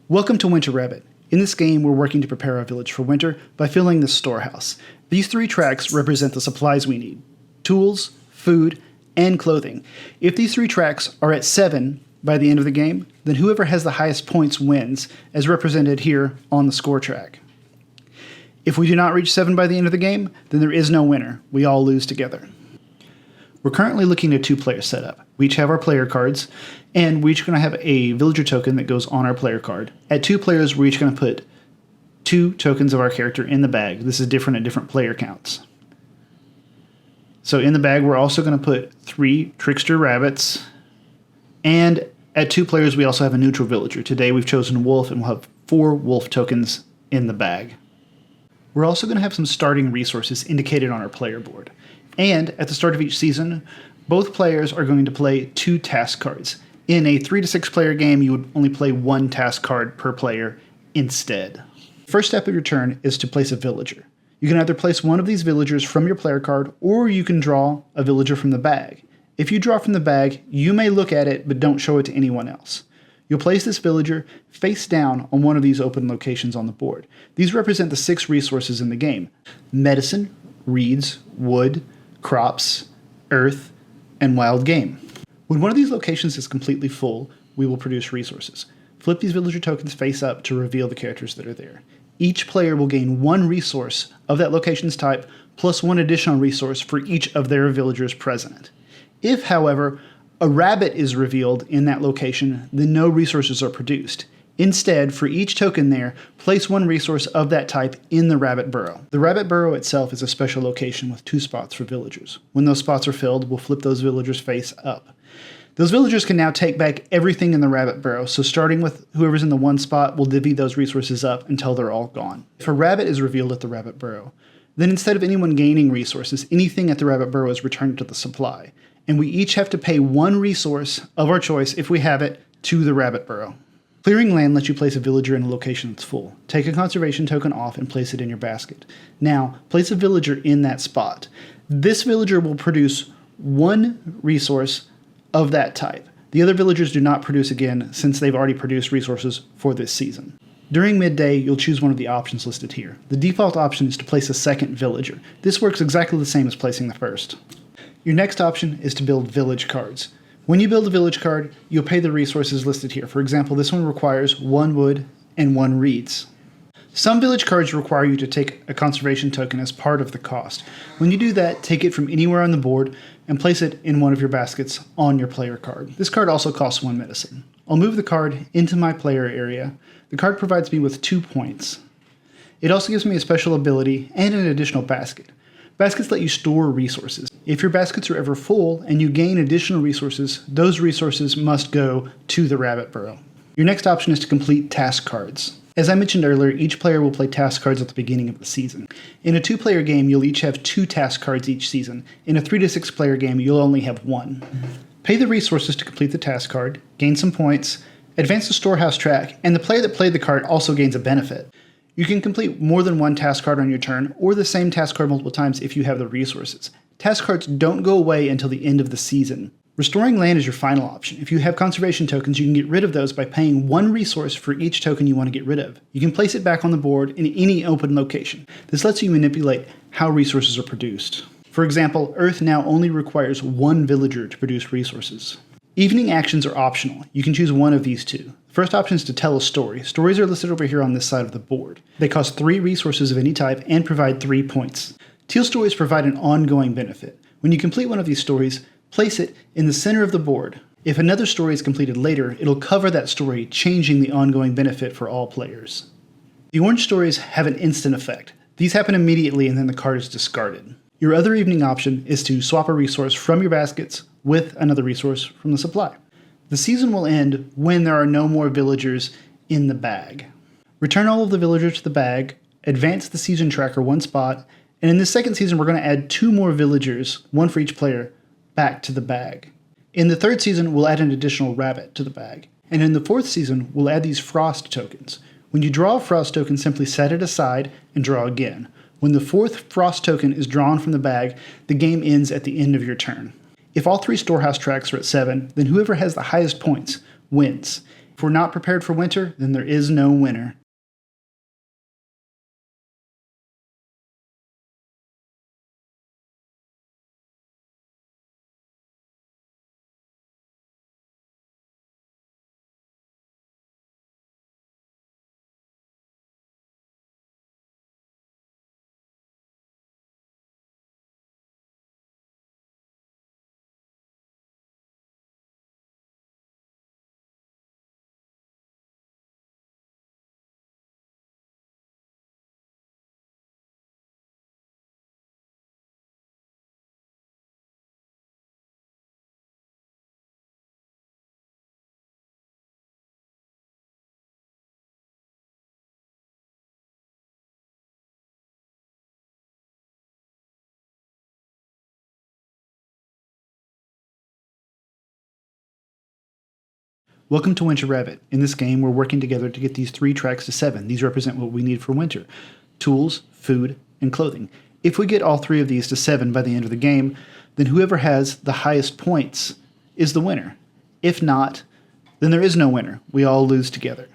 Welcome to Winter Rabbit. In this game, we're working to prepare our village for winter by filling the storehouse. These 3 tracks represent the supplies we need: tools, food, and clothing. If these 3 tracks are at 7 by the end of the game, then whoever has the highest points wins, as represented here on the score track. If we do not reach 7 by the end of the game, then there is no winner. We all lose together. We're currently looking at a 2-player setup. We each have our player cards, and we're each going to have a villager token that goes on our player card. At 2 players, we're each going to put 2 tokens of our character in the bag. This is different at different player counts. So in the bag, we're also going to put 3 trickster rabbits, and at 2 players, we also have a neutral villager. Today, we've chosen wolf, and we'll have 4 wolf tokens in the bag. We're also going to have some starting resources indicated on our player board. And at the start of each season, both players are going to play 2 task cards. In a 3 to 6 player game, you would only play 1 task card per player instead. First step of your turn is to place a villager. You can either place one of these villagers from your player card, or you can draw a villager from the bag. If you draw from the bag, you may look at it, but don't show it to anyone else. You'll place this villager face down on one of these open locations on the board. These represent the 6 resources in the game: medicine, reeds, wood, crops, earth, and wild game. When one of these locations is completely full, we will produce resources. Flip these villager tokens face up to reveal the characters that are there. Each player will gain 1 resource of that location's type, plus 1 additional resource for each of their villagers present. If, however, a rabbit is revealed in that location, then no resources are produced. Instead, for each token there, place 1 resource of that type in the rabbit burrow. The rabbit burrow itself is a special location with 2 spots for villagers. When those spots are filled, we'll flip those villagers face up. Those villagers can now take back everything in the rabbit burrow, so starting with whoever's in the 1 spot, we'll divvy those resources up until they're all gone. If a rabbit is revealed at the rabbit burrow, then instead of anyone gaining resources, anything at the rabbit burrow is returned to the supply, and we each have to pay 1 resource of our choice, if we have it, to the rabbit burrow. Clearing land lets you place a villager in a location that's full. Take a conservation token off and place it in your basket. Now, place a villager in that spot. This villager will produce 1 resource of that type. The other villagers do not produce again, since they've already produced resources for this season. During midday, you'll choose one of the options listed here. The default option is to place a 2nd villager. This works exactly the same as placing the 1st. Your next option is to build village cards. When you build a village card, you'll pay the resources listed here. For example, this one requires 1 wood and 1 reeds. Some village cards require you to take a conservation token as part of the cost. When you do that, take it from anywhere on the board and place it in one of your baskets on your player card. This card also costs 1 medicine. I'll move the card into my player area. The card provides me with 2 points. It also gives me a special ability and an additional basket. Baskets let you store resources. If your baskets are ever full and you gain additional resources, those resources must go to the rabbit burrow. Your next option is to complete task cards. As I mentioned earlier, each player will play task cards at the beginning of the season. In a 2-player game, you'll each have 2 task cards each season. In a 3 to 6 player game, you'll only have 1. Pay the resources to complete the task card, gain some points, advance the storehouse track, and the player that played the card also gains a benefit. You can complete more than 1 task card on your turn, or the same task card multiple times if you have the resources. Task cards don't go away until the end of the season. Restoring land is your final option. If you have conservation tokens, you can get rid of those by paying 1 resource for each token you want to get rid of. You can place it back on the board in any open location. This lets you manipulate how resources are produced. For example, Earth now only requires 1 villager to produce resources. Evening actions are optional. You can choose one of these 2. First option is to tell a story. Stories are listed over here on this side of the board. They cost 3 resources of any type and provide 3 points. Teal stories provide an ongoing benefit. When you complete one of these stories, place it in the center of the board. If another story is completed later, it'll cover that story, changing the ongoing benefit for all players. The orange stories have an instant effect. These happen immediately and then the card is discarded. Your other evening option is to swap a resource from your baskets with another resource from the supply. The season will end when there are no more villagers in the bag. Return all of the villagers to the bag, advance the season tracker 1 spot, and in the 2nd season we're going to add 2 more villagers, 1 for each player, back to the bag. In the 3rd season, we'll add an additional rabbit to the bag. And in the 4th season, we'll add these frost tokens. When you draw a frost token, simply set it aside and draw again. When the 4th frost token is drawn from the bag, the game ends at the end of your turn. If all 3 storehouse tracks are at 7, then whoever has the highest points wins. If we're not prepared for winter, then there is no winter. Welcome to Winter Rabbit. In this game, we're working together to get these 3 tracks to 7. These represent what we need for winter: tools, food, and clothing. If we get all 3 of these to 7 by the end of the game, then whoever has the highest points is the winner. If not, then there is no winner. We all lose together.